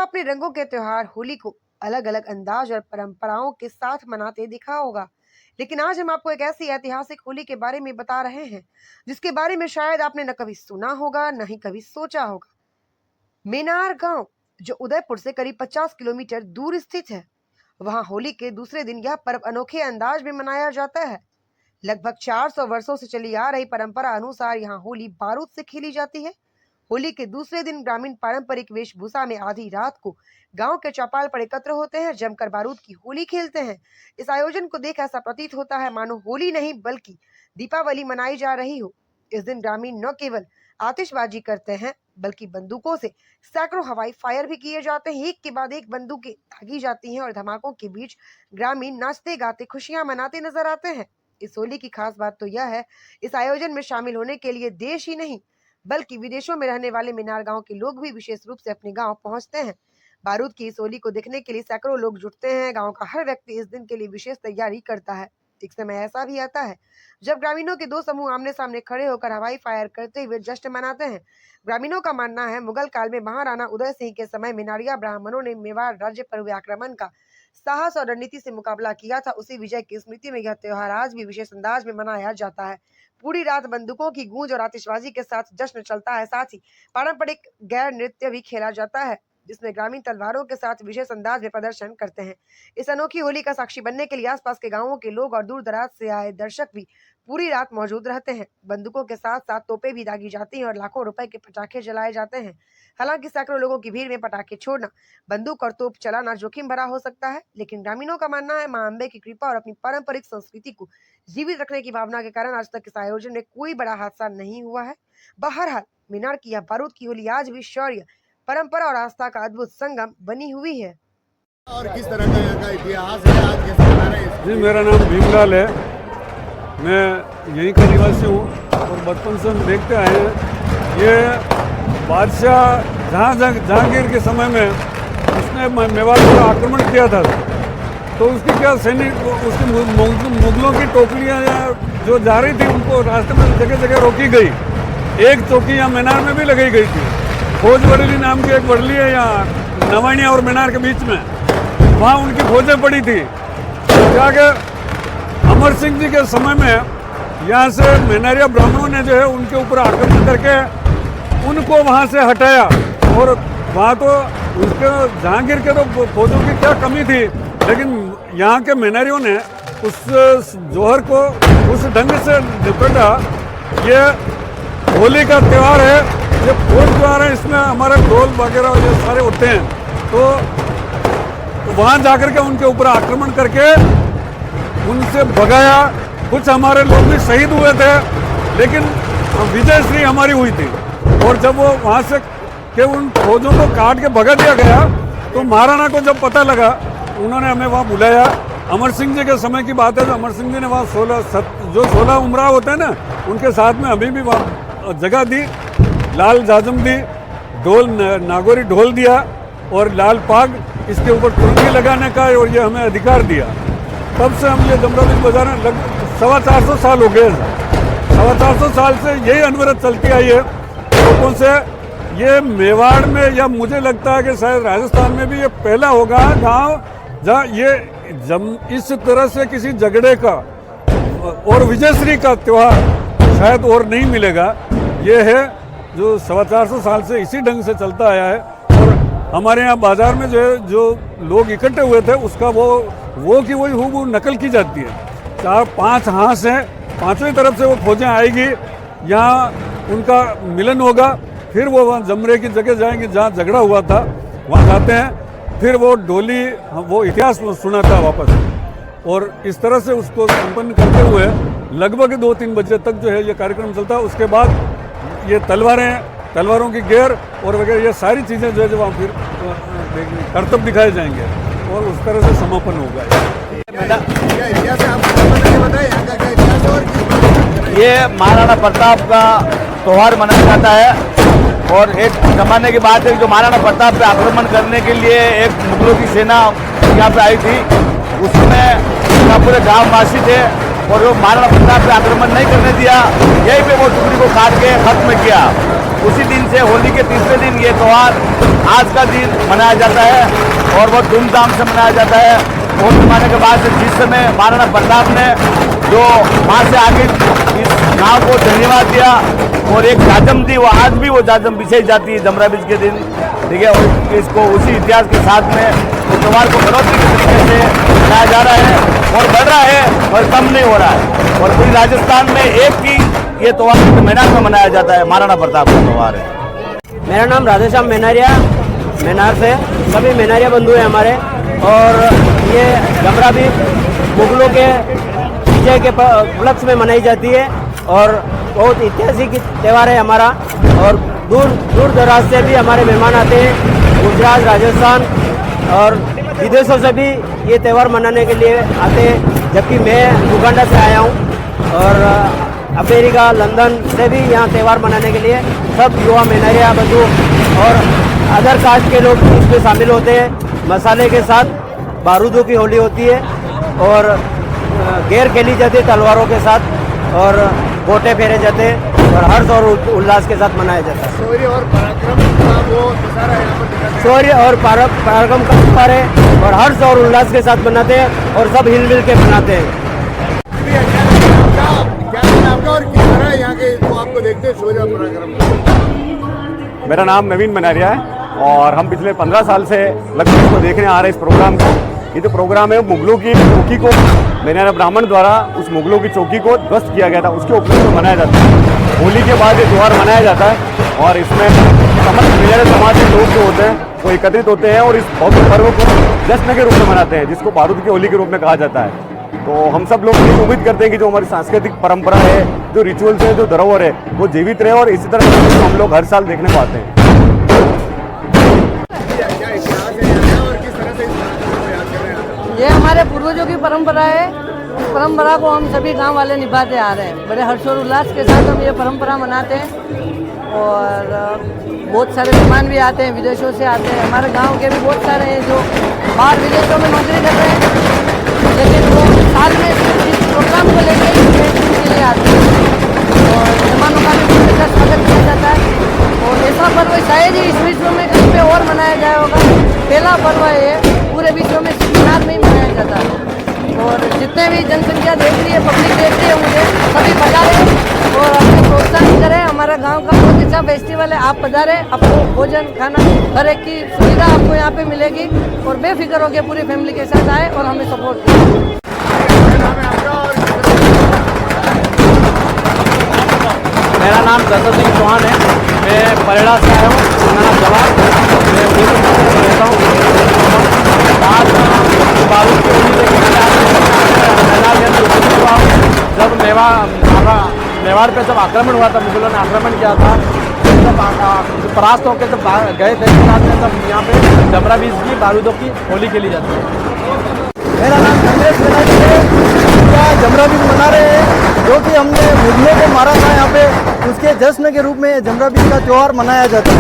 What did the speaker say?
आपने रंगों के त्योहार होली को अलग अलग अंदाज और परंपराओं के साथ मनाते देखा होगा, लेकिन आज हम आपको एक ऐसी ऐतिहासिक होली के बारे में बता रहे हैं जिसके बारे में शायद आपने न कभी सुना होगा न ही कभी सोचा होगा। मेनार गांव, जो उदयपुर से करीब 50 किलोमीटर दूर स्थित है, वहां होली के दूसरे दिन यह पर्व अनोखे अंदाज में मनाया जाता है। लगभग 400 वर्षों से चली आ रही परंपरा अनुसार यहाँ होली बारूद से खेली जाती है। होली के दूसरे दिन ग्रामीण पारंपरिक वेशभूषा में आधी रात को गांव के चौपाल पर एकत्र होते हैं, जमकर बारूद की होली खेलते हैं। इस आयोजन को देख ऐसा प्रतीत होता है मानो होली नहीं बल्कि दीपावली मनाई जा रही हो। इस दिन ग्रामीण न केवल आतिशबाजी करते हैं बल्कि बंदूकों से सैकड़ों हवाई फायर भी किए जाते हैं। एक के बाद एक बंदूकें दागी जाती हैं और धमाकों के बीच ग्रामीण नाचते गाते खुशियां मनाते नजर आते हैं। इस होली की खास बात तो यह है, इस आयोजन में शामिल होने के लिए देश ही नहीं बल्कि विदेशों में रहने वाले मीनार गांव के लोग भी विशेष रूप से अपने गांव पहुंचते हैं। बारूद की इस होली को देखने के लिए सैकड़ों लोग जुटते हैं। गांव का हर व्यक्ति इस दिन के लिए विशेष तैयारी करता है। एक समय ऐसा भी आता है जब ग्रामीणों के दो समूह आमने सामने खड़े होकर हवाई फायर करते हुए जश्न मनाते हैं। ग्रामीणों का मानना है मुगल काल में महाराणा उदय सिंह के समय मेनारिया ब्राह्मणों ने मेवाड़ राज्य पर हुए आक्रमण का साहस और रणनीति से मुकाबला किया था। उसी विजय की स्मृति में यह त्योहार आज भी विशेष अंदाज में मनाया जाता है। पूरी रात बंदूकों की गूंज और आतिशबाजी के साथ जश्न चलता है। साथ ही पारंपरिक गैर नृत्य भी खेला जाता है जिसमें ग्रामीण तलवारों के साथ विशेष अंदाज में प्रदर्शन करते हैं। इस अनोखी होली का साक्षी बनने के लिए आसपास के गांवों के लोग और दूर दराज से आए दर्शक भी पूरी रात मौजूद रहते हैं। बंदूकों के साथ साथ तोपें भी दागी जाती हैं और लाखों रुपए के पटाखे जलाए जाते हैं। हालांकि सैकड़ों लोगों की भीड़ में पटाखे छोड़ना, बंदूक और तोप चलाना जोखिम भरा हो सकता है, लेकिन ग्रामीणों का मानना है मां अम्बे की कृपा और अपनी पारंपरिक संस्कृति को जीवित रखने की भावना के कारण आज तक इस आयोजन में कोई बड़ा हादसा नहीं हुआ है। बहरहाल मीनार की यह बारूद की होली आज भी शौर्य, परंपरा और आस्था का अद्भुत संगम बनी हुई है। और किस तरह का यहाँ का इतिहास है, आज कैसे मना रहे हैं? जी, मेरा नाम भीमलाल है। मैं यहीं का निवासी हूँ और बचपन से हम देखते आए हैं। ये बादशाह जहांगीर के समय में उसने मेवाड़ पर आक्रमण किया था, तो उसकी क्या सैनिक उसकी मुगलों की टोकरियाँ जो जा रही थी उनको रास्ते में जगह जगह रोकी गई। एक चौकी यहाँ मीनार में भी लगाई गई थी। फौज वरली नाम की एक वरली है यहाँ नवानिया और मीनार के बीच में, वहाँ उनकी फौजें पड़ी थी। क्या कि अमर सिंह जी के समय में यहाँ से मेनारिया ब्राह्मणों ने जो है उनके ऊपर आक्रमण करके उनको वहाँ से हटाया। और वहाँ तो उसके जहांगीर के तो फौजों की क्या कमी थी, लेकिन यहाँ के मेनारियों ने उस जोहर को उस ढंग से निपटा। ये होली का त्यौहार है, ये फौज त्यौहार है, इसमें हमारे ढोल वगैरह ये सारे होते हैं। तो वहाँ जाकर के उनके ऊपर आक्रमण करके उनसे भगाया। कुछ हमारे लोग भी शहीद हुए थे, लेकिन विजयश्री हमारी हुई थी। और जब वो वहाँ से कि उन फौजों को काट के भगा दिया गया, तो महाराणा को जब पता लगा, उन्होंने हमें वहाँ बुलाया। अमर सिंह जी के समय की बात है, तो अमर सिंह जी ने वहाँ 16 उमराव होते हैं ना, उनके साथ में अभी भी वहाँ जगह दी, लाल जाजम दी, ढोल नागौरी ढोल दिया और लाल पाग, इसके ऊपर तुरंगी लगाने का और ये हमें अधिकार दिया। तब से हम ये जमरा बीच बजा रहे हैं। लगभग 450 साल हो गए। 450 साल से यही अनवरत चलती आई है लोगों से। ये मेवाड़ में, या मुझे लगता है कि शायद राजस्थान में भी ये पहला होगा गांव जहाँ ये इस तरह से किसी झगड़े का और विजयश्री का त्यौहार शायद और नहीं मिलेगा। ये है जो 450 साल से इसी ढंग से चलता आया है। और हमारे यहाँ बाजार में जो है, जो लोग इकट्ठे हुए थे, उसका वो की वही हूबहू नकल की जाती है। 4-5 हाथ हैं, पांचों तरफ से वो फौजें आएगी, यहाँ उनका मिलन होगा, फिर वो वहाँ जमरे की जगह जाएंगे जहाँ झगड़ा हुआ था, वहाँ जाते हैं, फिर वो डोली वो इतिहास सुनाता है वापस। और इस तरह से उसको संपन्न करते हुए लगभग 2-3 बजे तक जो है ये कार्यक्रम चलता है। उसके बाद ये तलवारों की गेर और वगैरह ये सारी चीज़ें जो है वहाँ फिर करतब दिखाए जाएंगे और उस तरह से समापन होगा। ये महाराणा प्रताप का त्यौहार मनाया जाता है और एक जमाने की बात है जो महाराणा प्रताप पे आक्रमण करने के लिए एक मुगलों की सेना यहाँ पे आई थी। उसमें यहाँ पूरे गाँव वासी थे और वो महाराणा प्रताप पे आक्रमण नहीं करने दिया, यहीं पे वो टुकड़ी को काट के खत्म किया। उसी दिन से होली के तीसरे दिन ये त्यौहार आज का दिन मनाया जाता है और बहुत धूमधाम से मनाया जाता है। बहुत जमाने के बाद जिस समय महाराणा प्रताप ने जो वहाँ से आगे इस गांव को धन्यवाद दिया और एक जाजम दी, वो आज भी वो जाजम बिछाई जाती है जमरा बीज के दिन, ठीक है। और इसको उसी इतिहास के साथ में तो त्यौहार को बढ़ोतरी के तरीके से मनाया जा रहा है और बढ़ रहा है और कम नहीं हो रहा है। और पूरी राजस्थान में एक ही ये त्यौहार मैनार में मनाया जाता है, महाराणा प्रताप का त्यौहार है। मेरा नाम राधेश्याम मेनारिया, मेनार से सभी मेनारिया बंधु हैं हमारे। और ये जमरा भी मुगलों के विजय के उपलक्ष्य में मनाई जाती है और बहुत ऐतिहासिक त्यौहार है हमारा। और दूर दराज से भी हमारे मेहमान आते हैं, गुजरात, राजस्थान और विदेशों से भी ये त्यौहार मनाने के लिए आते हैं। जबकि मैं युगांडा से आया हूँ और अमेरिका, लंदन से भी यहाँ त्यौहार मनाने के लिए सब युवा मेनारिया बंधु और अदर कास्ट के लोग इसमें शामिल होते हैं। मसाले के साथ बारूदों की होली होती है और गेर खेली जाती है तलवारों के साथ और गोटे फेरे जाते हैं और हर्ष और उल्लास के साथ मनाया जाता है। शौर्य और पराक्रम का वो दशहरा यहाँ पर दिखाते हैं। शौर्य और पराक्रम का त्योहार है और हर्ष और उल्लास के साथ मनाते हैं और सब हिल मिल के मनाते हैं। क्या है आपका और किस तरह यहाँ के तो आपको देखते हैं शौर्य और पराक्रम? मेरा नाम नवीन मनारिया है और हम पिछले 15 साल से लगभग इसको देखने आ रहे हैं इस प्रोग्राम को। ये जो प्रोग्राम है मुगलों की चौकी को मेनारा ब्राह्मण द्वारा उस मुगलों की चौकी को ध्वस्त किया गया था, उसके उपलक्ष्य में मनाया जाता है। होली के बाद ये त्यौहार मनाया जाता है और इसमें समस्त मेनारा समाज के लोग जो होते हैं वो एकत्रित होते हैं और इस भव्य पर्व को जश्न के रूप में मनाते हैं, जिसको बारूद की होली के रूप में कहा जाता है। तो हम सब लोग ये उम्मीद करते हैं कि जो हमारी सांस्कृतिक परंपरा है, जो रिचुअल्स है, जो धरोहर है, वो जीवित रहे और इसी तरह से हम लोग हर साल देखने को आते हैं। क्या इतिहास है यहाँ और किस तरह से इस कार्यक्रम को याद कर रहे हैं? ये हमारे पूर्वजों की परंपरा है। इस परंपरा को हम सभी गांव वाले निभाते आ रहे हैं। बड़े हर्ष और उल्लास के साथ हम ये परंपरा मनाते हैं और बहुत सारे मेहमान भी आते हैं, विदेशों से आते हैं। हमारे गांव के भी बहुत सारे हैं जो बाहर विदेशों में नौकरी कर रहे हैं, लेकिन वो साल में इस प्रोग्राम को लेकर के लिए आते हैं और मेहमानों का भी बहुत अच्छा स्वागत किया जाता है। और ऐसा पर्व शायद ही इस विश्व में कहीं पे और मनाया जाए होगा। पहला पर्व है ये, पूरे विश्व में मेनार में ही मनाया जाता है। और जितने भी जनसंख्या देख रही है, पब्लिक देख रही है, मुझे सभी पधारें और अपने प्रोत्साहित करें। हमारा गांव का बहुत अच्छा फेस्टिवल है, आप पधारें। आपको भोजन, खाना, हर एक की सुविधा आपको यहाँ पे मिलेगी और बेफिक्र होकर पूरी फैमिली के साथ आए और हमें सपोर्ट करें। मेरा नाम दशरथ सिंह चौहान है, मैं परेड़ा से आया हूँ, मेरा नाम जवान, मैं उदयपुर में रहता हूँ। आज बारूद की होली जब मेवाड़ पे जब आक्रमण हुआ था, मुगलों ने आक्रमण किया था, जब परास्त होकर जब गए थे तब यहाँ पे जमरा बीज की बारूदों की होली खेली जाती है। मेरा नाम कांग्रेस बनाई है, जमरा बीज मना रहे हैं जो कि हमने मुगलों को मारा था यहाँ पे, उसके जश्न के रूप में जमरा बीज का त्यौहार मनाया जाता है।